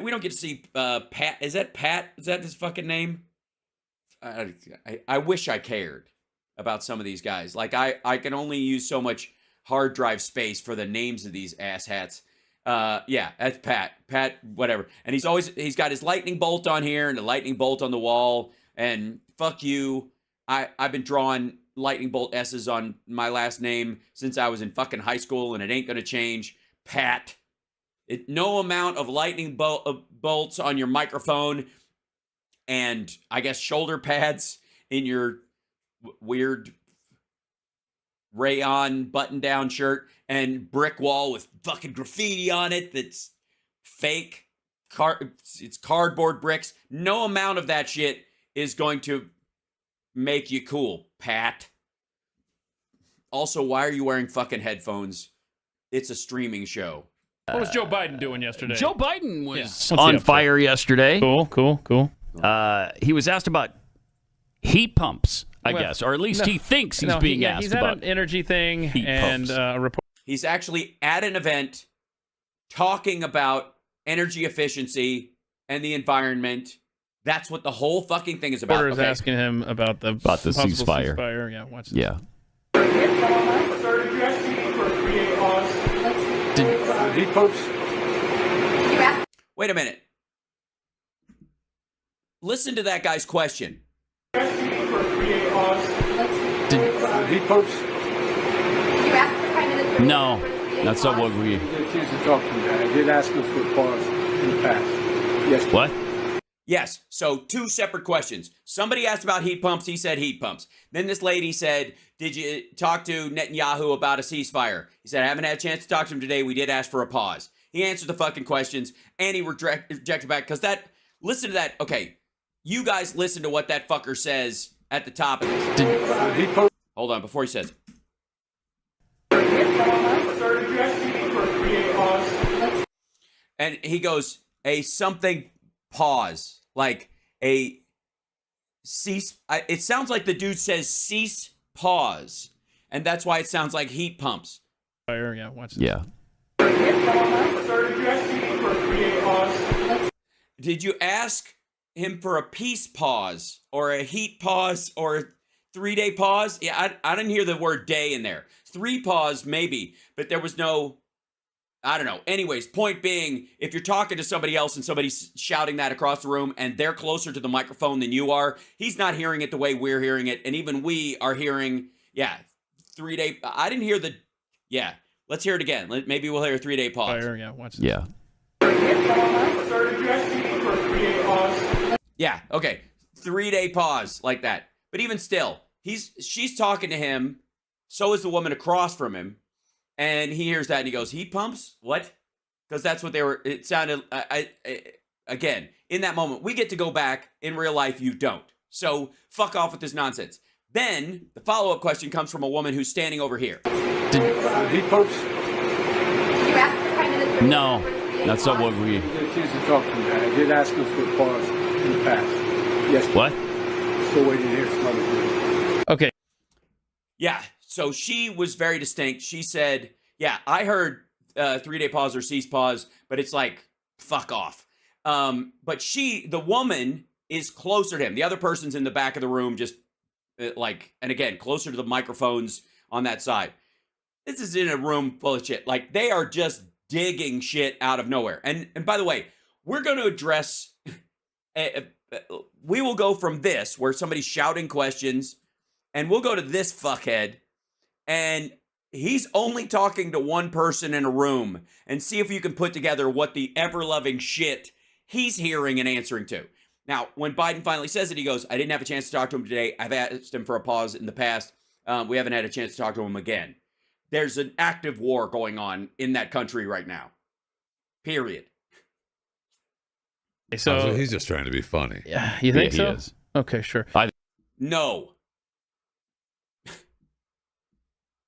We don't get to see Pat. Is that Pat? Is that his fucking name? I wish I cared about some of these guys. Like, I can only use so much hard drive space for the names of these asshats. Yeah, that's Pat. Pat, whatever. And he's got his lightning bolt on here and a lightning bolt on the wall. And fuck you. I've been drawing lightning bolt S's on my last name since I was in fucking high school, and it ain't gonna change. Pat. No amount of lightning bolts on your microphone and I guess shoulder pads in your weird rayon button-down shirt and brick wall with fucking graffiti on it that's fake. It's cardboard bricks. No amount of that shit is going to make you cool, Pat. Also, why are you wearing fucking headphones? It's a streaming show. What was Joe Biden doing yesterday? Joe Biden was on fire yesterday. Cool. He was asked about heat pumps, I guess, or at least he thinks he's being asked he's about an energy thing and a report. He's actually at an event talking about energy efficiency and the environment. That's what the whole fucking thing is about. Reporter's asking him about the ceasefire. Yeah, watch this. Yeah. Heat pumps. Wait a minute. Listen to that guy's question. Heat pumps. No, that's not what we. I did a chance to talk to him. I did ask him for a pause in the past. Yes. What? Yes. So two separate questions. Somebody asked about heat pumps. He said heat pumps. Then this lady said, did you talk to Netanyahu about a ceasefire? He said, I haven't had a chance to talk to him today. We did ask for a pause. He answered the fucking questions and he rejected back because listen to that. Okay. You guys listen to what that fucker says at the top of this. Hold on, before he says. And he goes, a something pause. Like a cease. It sounds like the dude says cease pause. And that's why it sounds like heat pumps. Yeah, watch this. Yeah. Did you ask him for a peace pause or a heat pause or a 3-day pause? Yeah, I didn't hear the word day in there. 3 pause, maybe, but there was no, I don't know. Anyways, point being, if you're talking to somebody else and somebody's shouting that across the room and they're closer to the microphone than you are, he's not hearing it the way we're hearing it. And even we are hearing, 3-day. I didn't hear the, let's hear it again. Maybe we'll hear a 3-day pause. Yeah, watch this. Yeah. Yeah, okay. 3-day pause like that. But even still, she's talking to him. So is the woman across from him. And he hears that and he goes, heat pumps? What? Because that's what it sounded, again, in that moment, we get to go back. In real life, you don't. So fuck off with this nonsense. Then the follow-up question comes from a woman who's standing over here. Heat pumps. No, that's not what we. I did a chance to talk to him. I did ask him for a pause in the past. Yes. What? Still waiting to hear some other things. Okay. Yeah, so she was very distinct. She said, I heard 3-day pause or cease pause, but it's like, fuck off. But the woman is closer to him. The other person's in the back of the room, just and again, closer to the microphones on that side. This is in a room full of shit. Like, they are just digging shit out of nowhere. And by the way, we're going to address, we will go from this, where somebody's shouting questions, and we'll go to this fuckhead, and he's only talking to one person in a room, and see if you can put together what the ever-loving shit he's hearing and answering to. Now, when Biden finally says it, he goes, I didn't have a chance to talk to him today. I've asked him for a pause in the past. We haven't had a chance to talk to him again. There's an active war going on in that country right now. Period. So he's just trying to be funny. Yeah, you think so? He is. Okay, sure. No.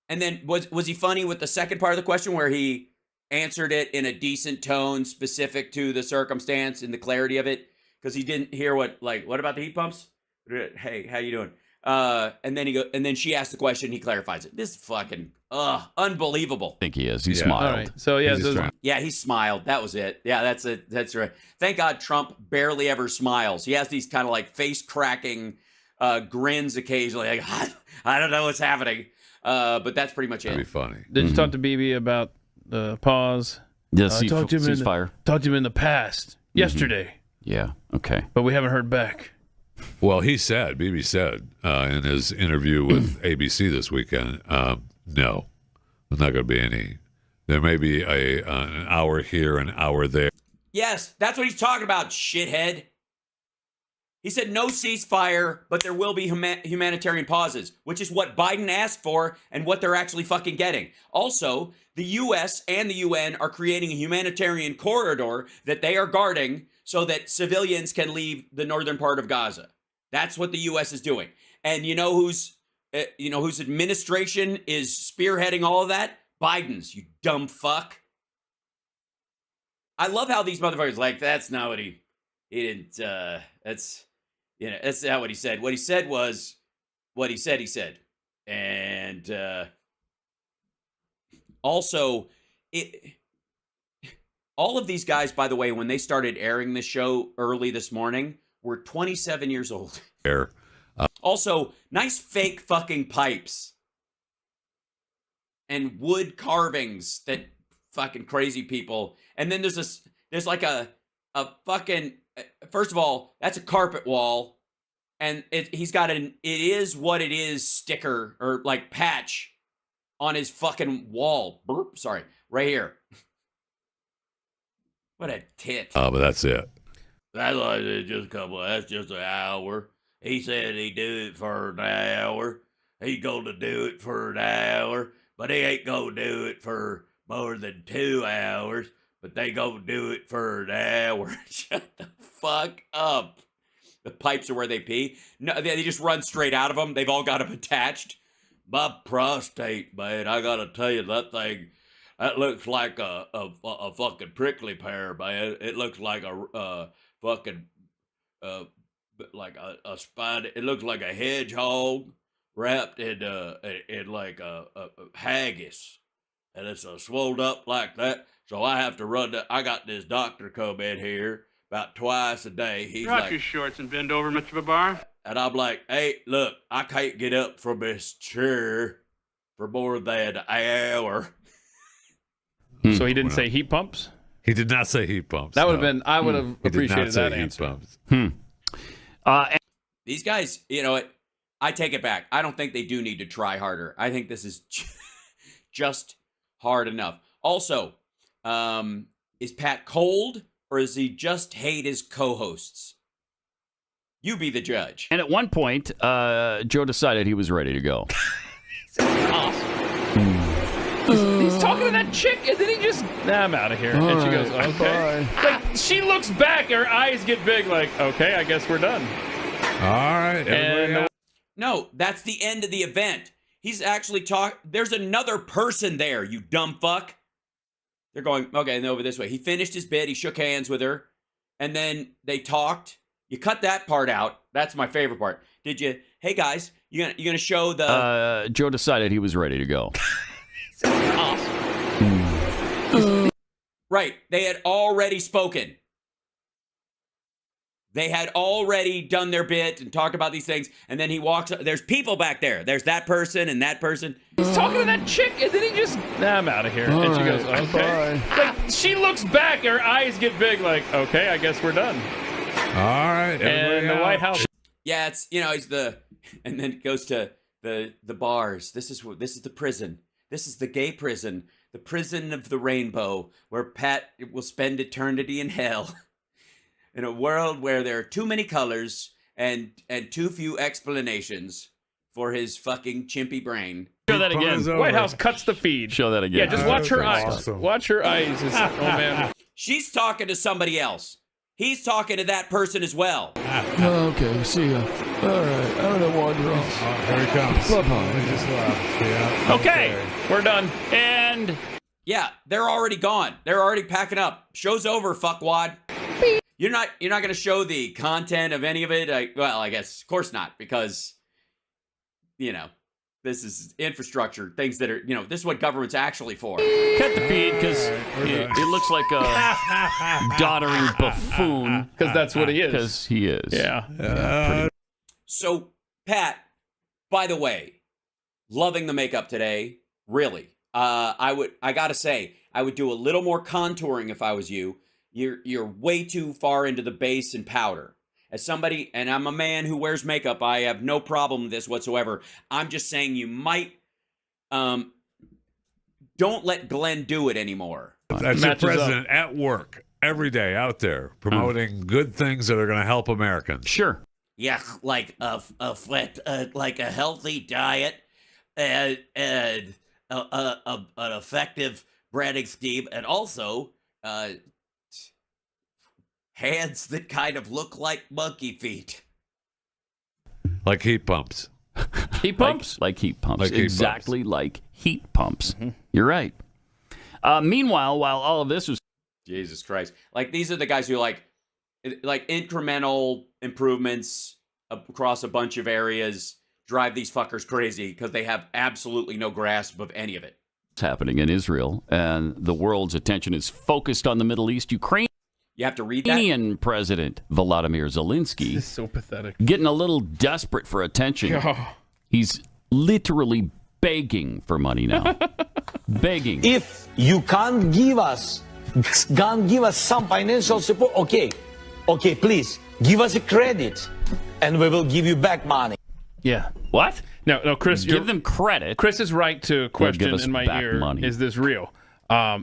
And then was he funny with the second part of the question where he answered it in a decent tone specific to the circumstance and the clarity of it? Because he didn't hear what about the heat pumps? Hey, how you doing? And then she asked the question, he clarifies it. This is fucking unbelievable. I think he is. He All smiled. right. So yeah, Yeah, he smiled. That was it. Yeah, that's it. That's right. Thank God Trump barely ever smiles. He has these kind of like face cracking grins occasionally. Like, I don't know what's happening. But that's pretty much it. That'd be funny. did you talk to BB about the pause? The Talked to him ceasefire. Talked to him in the past, yesterday, Yeah. Okay. but we haven't heard back. Well, BB said in his interview with ABC this weekend, no, there's not going to be any. There may be an hour here, an hour there. Yes, that's what he's talking about, shithead. He said no ceasefire, but there will be humanitarian pauses, which is what Biden asked for and what they're actually fucking getting. Also, the U.S. and the UN are creating a humanitarian corridor that they are guarding so that civilians can leave the northern part of Gaza. That's what the U.S. is doing. And you know whose administration is spearheading all of that? Biden's, you dumb fuck. I love how these motherfuckers like, that's not what he didn't, that's not what he said. What he said was what he said. And also, all of these guys, by the way, when they started airing this show early this morning, were 27 years old. Also, nice fake fucking pipes and wood carvings that fucking crazy people. And then there's like a fucking, first of all, that's a carpet wall. And he's got an "it is what it is" sticker or like patch on his fucking wall. Burp, sorry, right here. What a tit. But that's it. That's like that's just an hour. He said he'd do it for an hour. He's gonna do it for an hour, but he ain't gonna do it for more than 2 hours. But they gonna do it for an hour. Shut the fuck up. The pipes are where they pee. No, they just run straight out of them. They've all got them attached. My prostate, man, I gotta tell you, that thing, that looks like a fucking prickly pear, man. It looks like a fucking like a spider. It looks like a hedgehog wrapped in like a haggis, and it's swelled up like that. So I have to run. I got this doctor come in here about twice a day. He's Drop like, your shorts and bend over, Mr. Babar. and I'm like, hey, look, I can't get up from this chair for more than an hour. So he didn't say heat pumps? He did not say heat pumps. That would have been, I would have He did not appreciated say that heat answer. pumps. These guys, you know what? I take it back. I don't think they do need to try harder. I think this is just hard enough. Also, is Pat cold or does he just hate his co-hosts? You be the judge. And at one point, Joe decided he was ready to go. He's talking to that chick, and then he just, I'm out of here. And she goes, okay. Like, she looks back, her eyes get big, like, okay, I guess we're done. All right. And No, that's the end of the event. He's actually there's another person there, you dumb fuck. They're going, okay, and over this way. He finished his bit, he shook hands with her, and then they talked. You cut that part out. That's my favorite part. Did you, hey guys, you gonna show the... Joe decided he was ready to go. Right, they had already spoken. They had already done their bit and talked about these things, and then he walks, there's people back there. There's that person and that person. he's talking to that chick, and then he just, I'm out of here. And she goes, okay. Like, she looks back, her eyes get big, like, okay, I guess we're done. All right. And the White House. Yeah, it's, he's and then it goes to the bars. This is the prison. This is the gay prison, the prison of the rainbow, where Pat will spend eternity in hell. In a world where there are too many colors and too few explanations for his fucking chimpy brain. Show that again. White House cuts the feed. Show that again. Yeah, just watch her eyes. Awesome. Watch her eyes. Oh, man. She's talking to somebody else. He's talking to that person as well. Okay, see ya. All right, I'm gonna wander off. Here he comes. Bye-bye. He just left. Yeah. Okay, we're done. And Yeah, they're already gone. They're already packing up. Show's over, fuckwad. You're not going to show the content of any of it. I guess, of course not, because you know, this is infrastructure, things that are, you know, this is what government's actually for. Cut the feed because it looks like a doddering buffoon. Because that's what he is. Because he is. Yeah. So, Pat, by the way, loving the makeup today. Really. I gotta say, I would do a little more contouring if I was you. You're way too far into the base and powder. As somebody, and I'm a man who wears makeup, I have no problem with this whatsoever. I'm just saying you might, don't let Glenn do it anymore. That's your president at work every day out there promoting good things that are going to help Americans. Sure. Yeah, like a healthy diet and an effective breading scheme, and also hands that kind of look like monkey feet. Like heat pumps. Heat pumps? Like heat pumps. Like heat exactly pumps. like heat pumps. Mm-hmm. You're right. Meanwhile, while all of this was... Jesus Christ. Like, these are the guys who like incremental improvements across a bunch of areas drive these fuckers crazy because they have absolutely no grasp of any of it. It's happening in Israel, and the world's attention is focused on the Middle East. You have to read that? Ukrainian President Volodymyr Zelenskyy This is so pathetic. getting a little desperate for attention. He's literally begging for money now. Begging. If you can't give us some financial support, okay, please give us a credit, and we will give you back money. Yeah. What? No, Chris. Give them credit. Chris is right to question in my ear, money. is this real?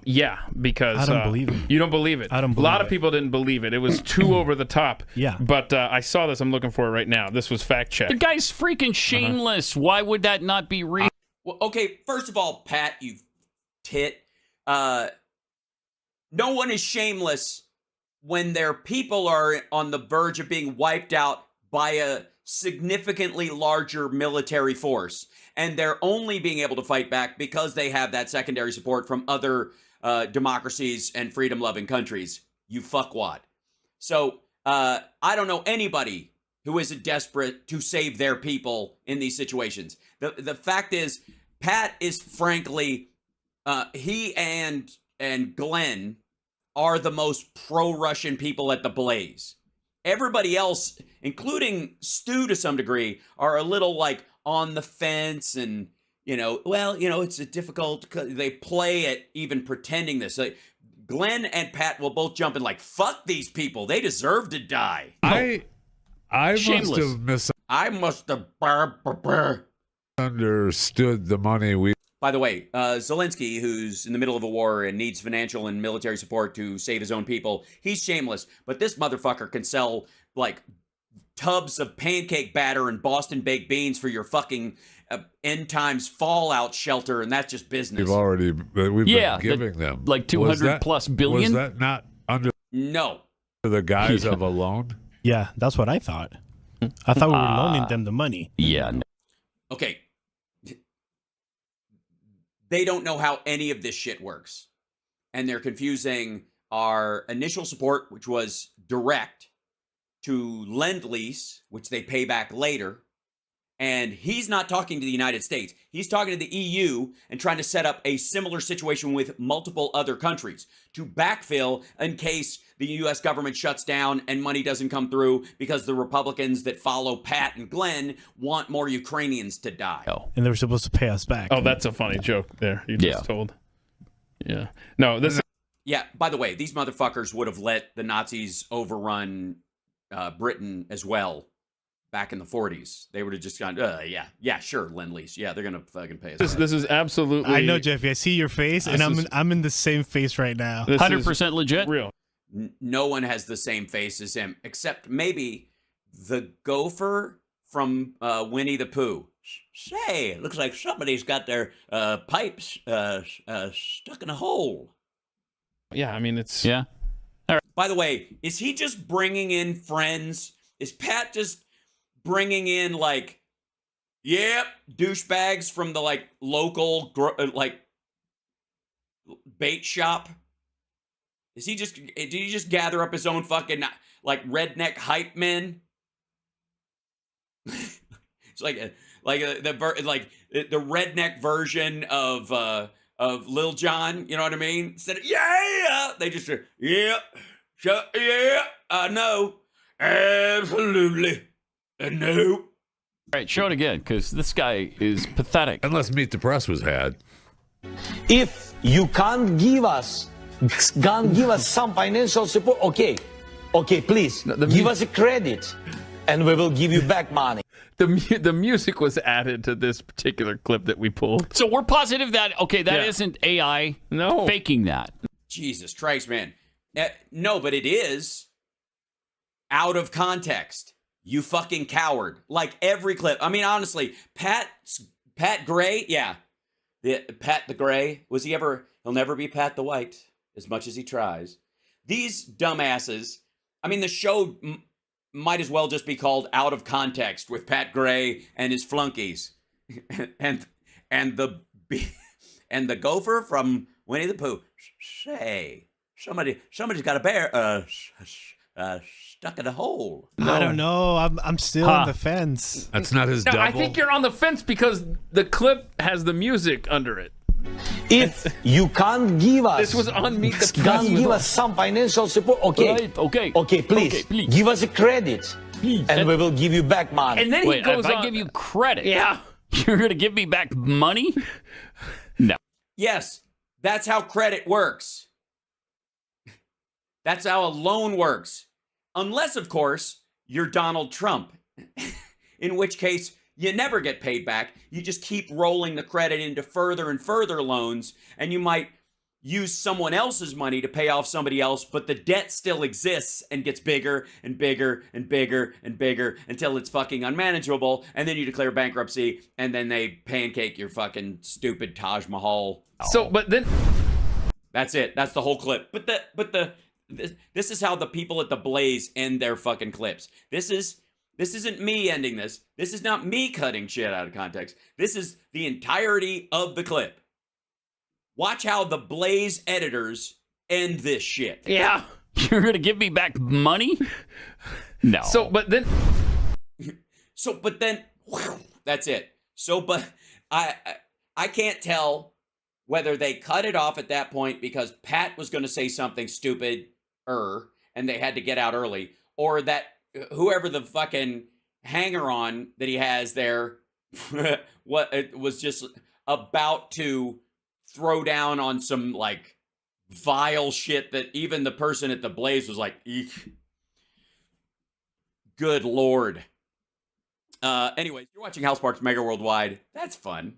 Yeah, because I don't believe it. You don't believe it. I don't believe A lot of it. people didn't believe it. It was too over the top. Yeah. But I saw this. I'm looking for it right now. This was fact checked. The guy's freaking shameless. Why would that not be real? Well, okay, first of all, Pat, you tit. No one is shameless when their people are on the verge of being wiped out by a significantly larger military force, and they're only being able to fight back because they have that secondary support from other democracies and freedom-loving countries. You fuckwad. So I don't know anybody who isn't desperate to save their people in these situations. The fact is, Pat is frankly, he and Glenn are the most pro-Russian people at the Blaze. Everybody else, including Stu to some degree, are a little like on the fence and, it's a difficult, they play at even pretending this. Like, Glenn and Pat will both jump in like, fuck these people. They deserve to die. I must have misunderstood the money we... By the way, Zelenskyy, who's in the middle of a war and needs financial and military support to save his own people, he's shameless. But this motherfucker can sell, like, tubs of pancake batter and Boston baked beans for your fucking end times fallout shelter, and that's just business. We've been giving them. Like 200 plus billion? Was that not under the guise of a loan? Yeah, that's what I thought. I thought we were loaning them the money. Yeah. Okay. They don't know how any of this shit works. And they're confusing our initial support, which was direct, to Lend-Lease, which they pay back later. And he's not talking to the United States. He's talking to the EU and trying to set up a similar situation with multiple other countries to backfill in case the U.S. government shuts down and money doesn't come through because the Republicans that follow Pat and Glenn want more Ukrainians to die. And they were supposed to pay us back. Oh, that's a funny joke there you just told. Yeah. No, this is... Yeah, by the way, these motherfuckers would have let the Nazis overrun Britain as well back in the 40s. They would have just gone, sure, Lend-Lease. Yeah, they're going to fucking pay us. This is absolutely... I know, Jeffy. I see your face, and I'm in the same face right now. 100% legit? Real. No one has the same face as him, except maybe the gopher from Winnie the Pooh. Say, it looks like somebody's got their pipes stuck in a hole. Yeah, I mean, it's... Yeah. By the way, is he just bringing in friends? Is Pat just bringing in, like, douchebags from the, like, local, bait shop? Did he just gather up his own fucking, like, redneck hype men? It's the redneck version of Lil Jon. You know what I mean? Instead of yeah, they just yeah, I know, absolutely, no. All right, show it again, because this guy is pathetic. Unless Meet the Press was had. If you can't give us some financial support, okay, please give us a credit, and we will give you back money. The music was added to this particular clip that we pulled. So we're positive that isn't AI faking that. Jesus Christ, man. No, but it is out of context. You fucking coward. Like every clip. I mean, honestly, Pat Gray, yeah. Pat the Gray, he'll never be Pat the White, as much as he tries. These dumbasses, I mean, the show might as well just be called Out of Context with Pat Gray and his flunkies. and the gopher from Winnie the Pooh. Say, somebody's got a bear stuck in a hole. No. I don't know. I'm still on the fence. That's not his double. I think you're on the fence because the clip has the music under it. If you can't give us, this was on Meet the Press. Can't give us some financial support, okay, please give us a credit, and we will give you back money. And then he goes if I give you credit, yeah, you're going to give me back money? No. Yes, that's how credit works. That's how a loan works. Unless, of course, you're Donald Trump, in which case you never get paid back. You just keep rolling the credit into further and further loans, and you might use someone else's money to pay off somebody else, but the debt still exists and gets bigger and bigger and bigger and bigger until it's fucking unmanageable, and then you declare bankruptcy, and then they pancake your fucking stupid Taj Mahal. But then that's it. That's the whole clip. This is how the people at the Blaze end their fucking clips. This isn't me ending this. This is not me cutting shit out of context. This is the entirety of the clip. Watch how the Blaze editors end this shit. Yeah. You're going to give me back money? No. But then that's it. I can't tell whether they cut it off at that point because Pat was going to say something stupid and they had to get out early, or that whoever the fucking hanger-on that he has there it was just about to throw down on some like vile shit that even the person at the Blaze was like, eek. Good Lord. Anyways, you're watching House Parks Mega Worldwide. That's fun.